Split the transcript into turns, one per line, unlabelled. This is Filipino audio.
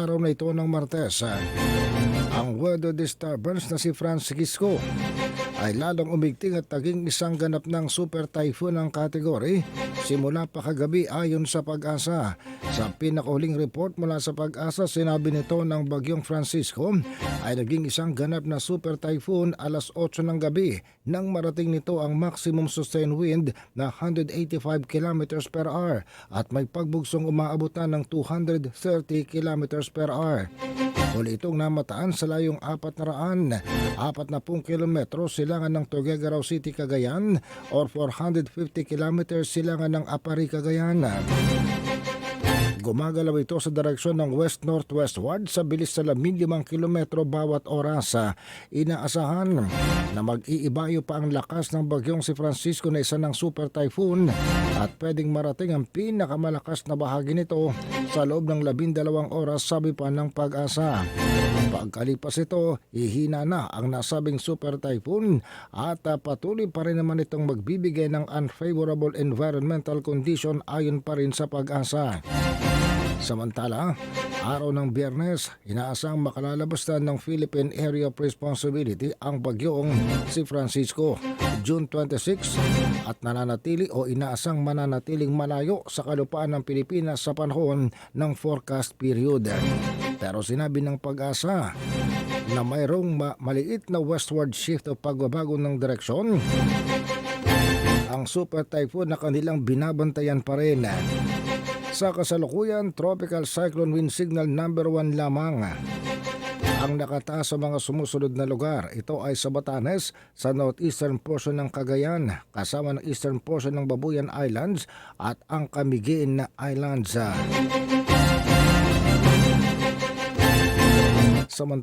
araw na ito ng Martes. Ang weather disturbance na si Francisco ay lalong umigting at naging isang ganap ng super typhoon ng kategory simula pa kagabi ayon sa Pag-asa. Sa pinakahuling report mula sa Pag-asa, sinabi nito ng bagyong Francisco ay naging isang ganap na super typhoon alas 8 ng gabi nang marating nito ang maximum sustained wind na 185 km per hour at may pagbugsong umaabutan ng 230 km per hour. Huli itong namataan sa layong 440 kilometro silangan ng Tuguegarao City, Cagayan or 450 kilometers silangan ng Apari, Cagayan. Gumagalaw ito sa direksyon ng west-northwestward sa bilis sa 15 kilometro bawat oras. Inaasahan na mag-iibayo pa ang lakas ng bagyong si Francisco na isa ng super typhoon at pwedeng marating ang pinakamalakas na bahagi nito sa loob ng 12 oras, sabi pa ng Pag-asa. Pagkalipas ito, ihina na ang nasabing super typhoon at patuloy pa rin naman itong magbibigay ng unfavorable environmental condition ayon pa rin sa Pag-asa. Samantala, araw ng Biyernes, inaasang makalalabas na ng Philippine Area of Responsibility ang bagyong si Francisco June 26 at nananatili o inaasang mananatiling malayo sa kalupaan ng Pilipinas sa panahon ng forecast period. Pero sinabi ng Pag-asa na mayroong maliit na westward shift o pagbabago ng direksyon. Ang super typhoon na kanilang binabantayan pa rin. Sa kasalukuyan, Tropical Cyclone Wind Signal number 1 lamang ang nakataas sa mga sumusunod na lugar. Ito ay sa Batanes, sa northeastern portion ng Cagayan, kasama ng eastern portion ng Babuyan Islands at ang Camiguin Islands. Samantala,